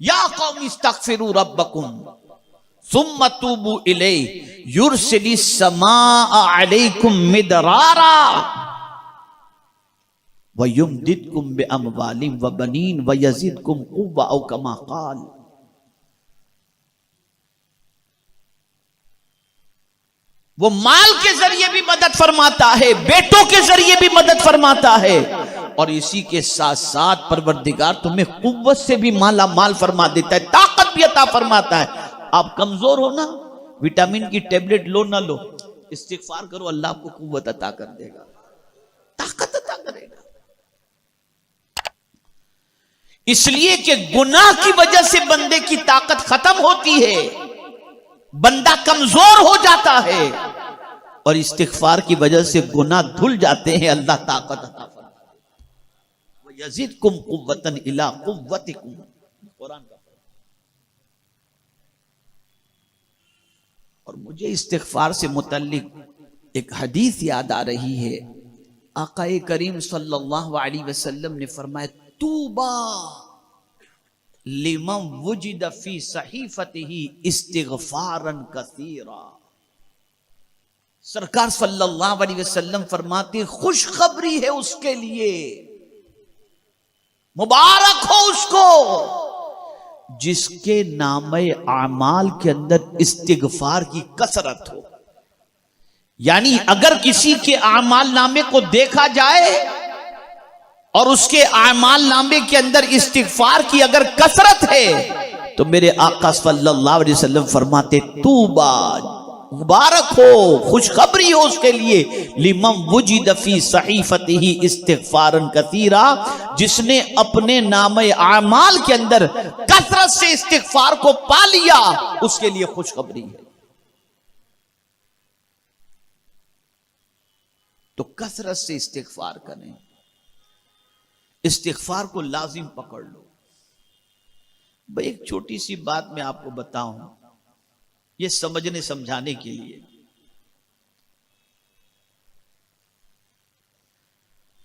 या कौम इस्तगफिरू रब्बकुम सुम्मा तूबू इलैहि युरसिलिस समाअ अलैकुम मिदरारा व युमदिदकुम बिअमवालिन व बनीन व यज़िदकुम कुव्वा औ कमा क़ाल। वो माल के जरिए भी मदद फरमाता है, बेटों के जरिए भी मदद फरमाता है, और इसी के साथ साथ परवरदिगार तुम्हें कुव्वत से भी माला माल फरमा देता है, ताकत भी अता फरमाता है। आप कमजोर हो ना, विटामिन की टेबलेट लो ना लो, इस्तिगफार करो, अल्लाह आपको कुव्वत अता कर देगा, ताकत अता करेगा। इसलिए कि गुनाह की वजह से बंदे की ताकत खत्म होती है, बंदा कमजोर हो जाता है, और इस्तिगफार की वजह से गुनाह धुल जाते हैं, अल्लाह ताकत अता फरमाता है। यज़िदकुम कुव्वतन इला कुव्वतिकुम, कुरान का। और मुझे इस्तिगफार से मुतल्लिक एक हदीस याद आ रही है। आक़ाए करीम सल्लल्लाहु अलैहि वसल्लम ने फरमाया, तूबा लिमन वुजिद फी सहीफतिही इस्तिगफारन कसीरा। सरकार सल्लल्लाहु अलैहि वसल्लम फरमाते, खुशखबरी है उसके लिए, मुबारक हो उसको जिसके नामे आमाल के अंदर इस्तिगफार की कसरत हो। यानी अगर किसी के आमाल नामे को देखा जाए और उसके आमाल नामे के अंदर इस्तिगफार की अगर कसरत है, तो मेरे आका सल्लल्लाहु अलैहि वसल्लम फरमाते, तूबा, मुबारक हो, खुशखबरी हो उसके लिए, लिमन वुजिद फी सहीफतिही इस्तिगफारन कसीरा, जिसने अपने नामे आमाल के अंदर कसरत से इस्तिगफार को पा लिया, उसके लिए खुशखबरी है। तो कसरत से इस्तिगफार करें, इस्तिगफार को लाजिम पकड़ लो। भाई एक छोटी सी बात मैं आपको बताऊं, ये समझने समझाने के लिए,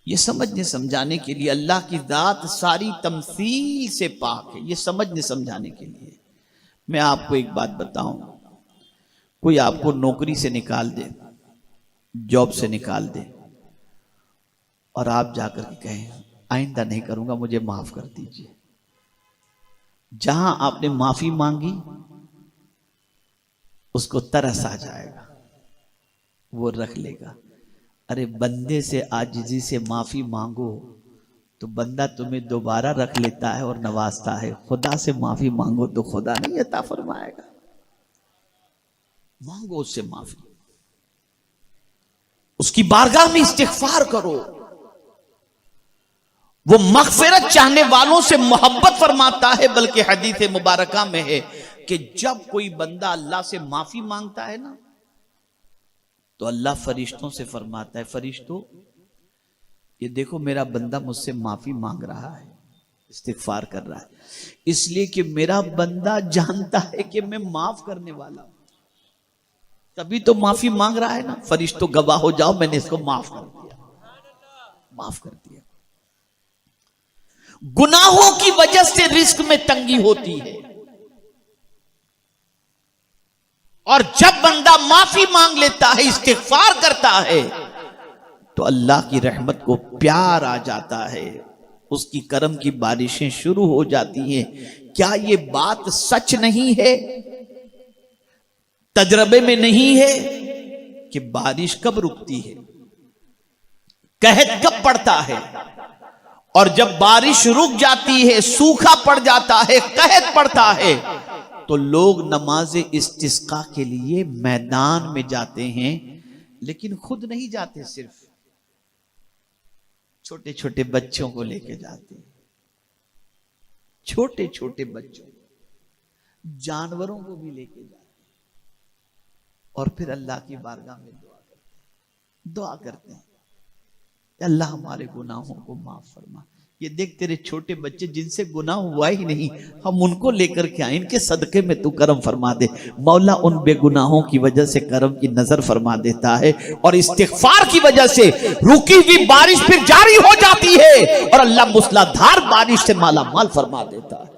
ये समझने समझाने के लिए, अल्लाह की जात सारी तमसील से पाक है, ये समझने समझाने के लिए। मैं आपको एक बात बताऊं, कोई आपको नौकरी से निकाल दे, जॉब से निकाल दे, और आप जाकर के कहें आइंदा नहीं करूंगा, मुझे माफ कर दीजिए। जहां आपने माफी मांगी उसको तरस आ जाएगा, वो रख लेगा। अरे बंदे से आजिजी से माफी मांगो तो बंदा तुम्हें दोबारा रख लेता है और नवाजता है। खुदा से माफी मांगो तो खुदा नहीं अता फरमाएगा। मांगो उससे माफी, उसकी बारगाह में इस्तिगफार करो। वो मगफिरत चाहने वालों से मोहब्बत फरमाता है, बल्कि हदीस मुबारका में है कि जब कोई बंदा अल्लाह से माफी मांगता है ना, तो अल्लाह फरिश्तों से फरमाता है, फरिश्तों ये देखो मेरा बंदा मुझसे माफी मांग रहा है, इस्तिगफार कर रहा है, इसलिए कि मेरा बंदा जानता है कि मैं माफ करने वाला हूं, तभी तो माफी मांग रहा है ना। फरिश्तों गवाह हो जाओ, मैंने इसको माफ कर दिया, माफ कर दिया। गुनाहों की वजह से रिस्क में तंगी होती है, और जब बंदा माफी मांग लेता है, इस्तिगफार करता है, तो अल्लाह की रहमत को प्यार आ जाता है, उसकी करम की बारिशें शुरू हो जाती हैं। क्या ये बात सच नहीं है, तजर्बे में नहीं है कि बारिश कब रुकती है, कहत कब पड़ता है, और जब बारिश रुक जाती है, सूखा पड़ जाता है, कहत पड़ता है, तो लोग नमाज इस्तिस्का के लिए मैदान में जाते हैं, लेकिन खुद नहीं जाते, सिर्फ छोटे छोटे बच्चों को लेके जाते हैं, छोटे छोटे बच्चों, जानवरों को भी लेके जाते हैं, और फिर अल्लाह की बारगाह में दुआ करते हैं, अल्लाह हमारे गुनाहों को माफ फरमा। ये देख तेरे छोटे बच्चे जिनसे गुनाह हुआ ही नहीं, हम उनको लेकर के आए, इनके सदके में तू करम फरमा दे। मौला उन बेगुनाहों की वजह से करम की नजर फरमा देता है, और इस्तिगफार की वजह से रुकी हुई बारिश फिर जारी हो जाती है, और अल्लाह मूसलाधार बारिश से माला माल फरमा देता है।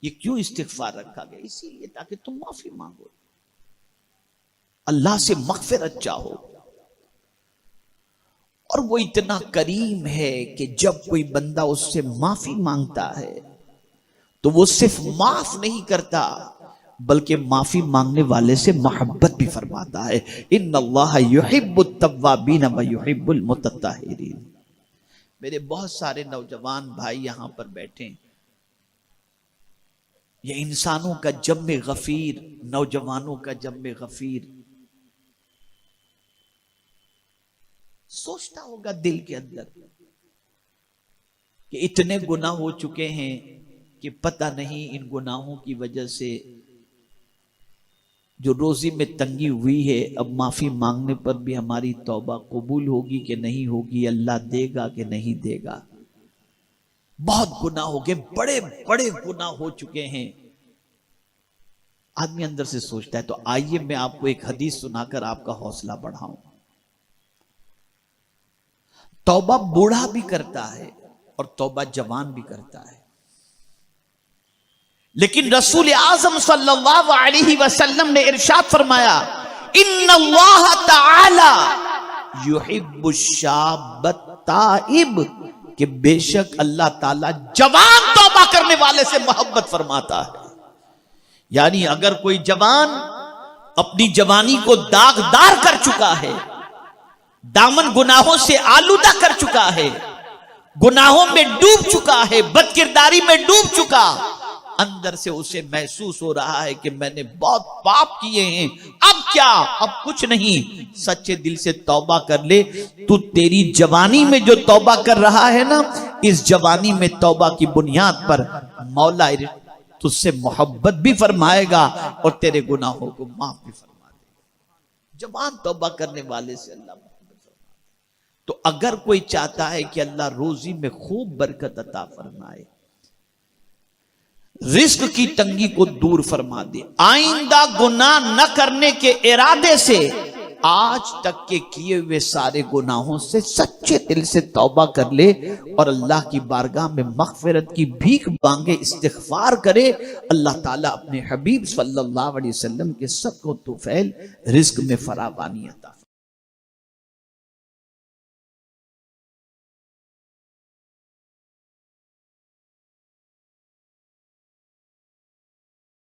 ये क्यों इस्तिगफार रखा गया? इसीलिए ताकि तुम माफी मांगो, अल्लाह से मगफिरत चाहो। और वो इतना करीम है कि जब कोई बंदा उससे माफी मांगता है तो वो सिर्फ माफ नहीं करता बल्कि माफी मांगने वाले से मोहब्बत भी फरमाता है। इन्नल्लाह युहिब्बुत तव्वाबीन व युहिब्बुल मुतत्ताहिरीन। मेरे बहुत सारे नौजवान भाई यहां पर बैठे हैं, ये इंसानों का जम्मे गफीर, नौजवानों का जम्मे गफीर। सोचता होगा दिल के अंदर कि इतने गुनाह हो चुके हैं कि पता नहीं इन गुनाहों की वजह से जो रोजी में तंगी हुई है, अब माफी मांगने पर भी हमारी तौबा कबूल होगी कि नहीं होगी, अल्लाह देगा कि नहीं देगा। बहुत गुनाह हो गए, बड़े बड़े गुनाह हो चुके हैं। आदमी अंदर से सोचता है। तो आइए मैं आपको एक हदीस सुनाकर आपका हौसला बढ़ाऊं। तौबा बूढ़ा भी करता है और तौबा जवान भी करता है, लेकिन रसूल आज़म सल्लल्लाहु अलैहि वसल्लम ने इरशाद फरमाया, इन्नल्लाह तआला युहिब्बुश शाब्बत ताइब, कि बेशक अल्लाह ताला जवान तौबा करने वाले से मोहब्बत फरमाता है। यानी अगर कोई जवान अपनी जवानी को दागदार कर चुका है, दामन गुनाहों से आलूदा कर चुका है, गुनाहों में डूब चुका है, बदकिरदारी में डूब चुका, अंदर से उसे महसूस हो रहा है कि मैंने बहुत पाप किए हैं, अब क्या, अब कुछ नहीं, सच्चे दिल से तौबा कर ले। तू तेरी जवानी में जो तौबा कर रहा है ना, इस जवानी में तौबा की बुनियाद पर मौला तुझसे मोहब्बत भी फरमाएगा और तेरे गुनाहों को माफ भी फरमा देगा। जवान तौबा करने वाले से अल्लाह मोहब्बत फरमाता। तो अगर कोई चाहता है कि अल्लाह रोजी में खूब बरकत अता फरमाए, रिस्क की तंगी को दूर फरमा दे, आइंदा गुनाह न करने के इरादे से आज तक के किए हुए सारे गुनाहों से सच्चे दिल से तौबा कर ले और अल्लाह की बारगाह में मगफिरत की भीख मांगे, इस्तिग़फ़ार करे। अल्लाह ताला अपने हबीब सल्लल्लाहु अलैहि वसल्लम के सबको तुफैल रिस्क में फरावानी अता